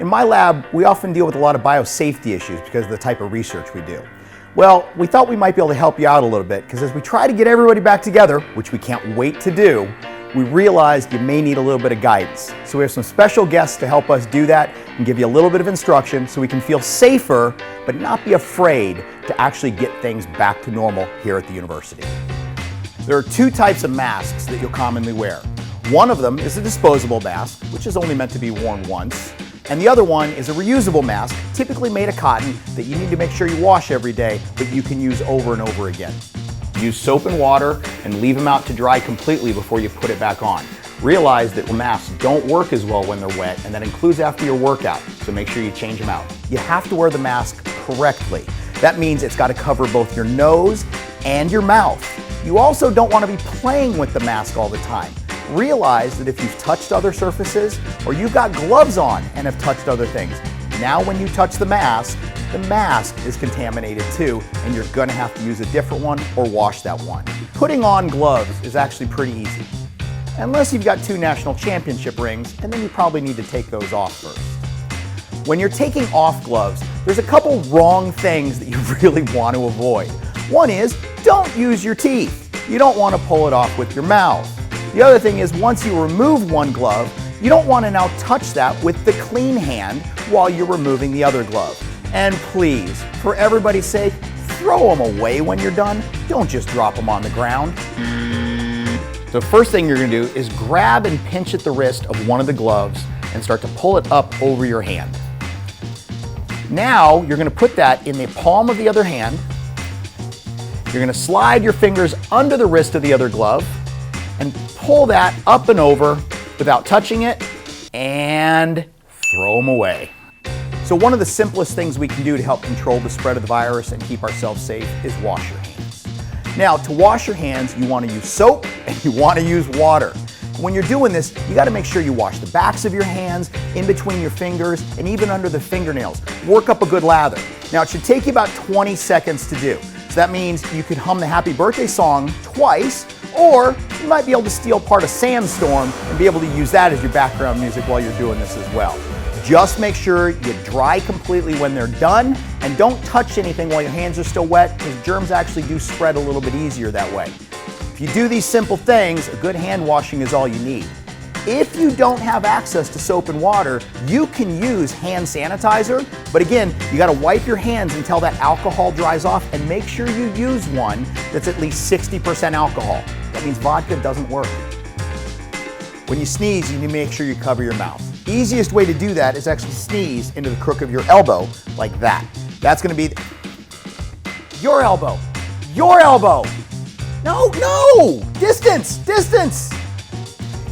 In my lab, we often deal with a lot of biosafety issues because of the type of research we do. Well, we thought we might be able to help you out a little bit because as we try to get everybody back together, which we can't wait to do, we realized you may need a little bit of guidance. So we have some special guests to help us do that and give you a little bit of instruction so we can feel safer but not be afraid to actually get things back to normal here at the university. There are two types of masks that you'll commonly wear. One of them is a disposable mask, which is only meant to be worn once. And the other one is a reusable mask, typically made of cotton, that you need to make sure you wash every day, but you can use over and over again. Use soap and water and leave them out to dry completely before you put it back on. Realize that masks don't work as well when they're wet, and that includes after your workout, so make sure you change them out. You have to wear the mask correctly. That means it's got to cover both your nose and your mouth. You also don't want to be playing with the mask all the time. Realize that if you've touched other surfaces or you've got gloves on and have touched other things, now when you touch the mask is contaminated too, and you're going to have to use a different one or wash that one. Putting on gloves is actually pretty easy, unless you've got 2 national championship rings, and then you probably need to take those off first. When you're taking off gloves, there's a couple wrong things that you really want to avoid. One is, don't use your teeth. You don't want to pull it off with your mouth. The other thing is, once you remove one glove, you don't want to now touch that with the clean hand while you're removing the other glove. And please, for everybody's sake, throw them away when you're done. Don't just drop them on the ground. The first thing you're going to do is grab and pinch at the wrist of one of the gloves and start to pull it up over your hand. Now, you're going to put that in the palm of the other hand. You're going to slide your fingers under the wrist of the other glove and pull that up and over without touching it and throw them away. So one of the simplest things we can do to help control the spread of the virus and keep ourselves safe is wash your hands. Now, to wash your hands, you want to use soap and you want to use water. When you're doing this, you got to make sure you wash the backs of your hands, in between your fingers, and even under the fingernails. Work up a good lather. Now, it should take you about 20 seconds to do. So that means you could hum the happy birthday song twice, or you might be able to steal part of Sandstorm and be able to use that as your background music while you're doing this as well. Just make sure you dry completely when they're done, and don't touch anything while your hands are still wet, because germs actually do spread a little bit easier that way. If you do these simple things, a good hand washing is all you need. If you don't have access to soap and water, you can use hand sanitizer, but again, you got to wipe your hands until that alcohol dries off, and make sure you use one that's at least 60% alcohol. That means vodka doesn't work. When you sneeze, you need to make sure you cover your mouth. Easiest way to do that is actually sneeze into the crook of your elbow like that. That's going to be your elbow. Your elbow. No, distance, distance.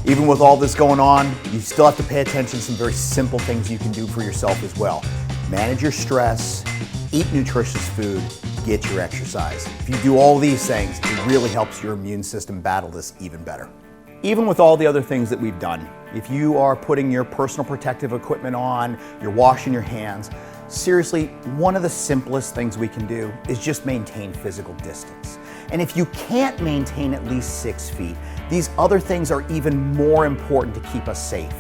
Even with all this going on, you still have to pay attention to some very simple things you can do for yourself as well. Manage your stress, eat nutritious food, get your exercise. If you do all these things, it really helps your immune system battle this even better. Even with all the other things that we've done, if you are putting your personal protective equipment on, you're washing your hands, seriously, one of the simplest things we can do is just maintain physical distance. And if you can't maintain at least 6 feet, these other things are even more important to keep us safe.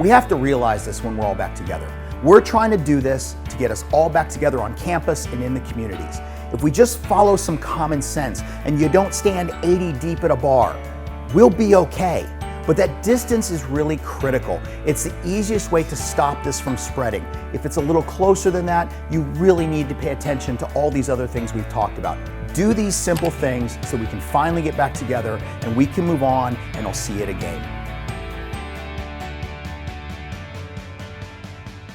We have to realize this when we're all back together. We're trying to do this to get us all back together on campus and in the communities. If we just follow some common sense and you don't stand 80 deep at a bar, we'll be okay. But that distance is really critical. It's the easiest way to stop this from spreading. If it's a little closer than that, you really need to pay attention to all these other things we've talked about. Do these simple things so we can finally get back together and we can move on, and I'll see you at a game.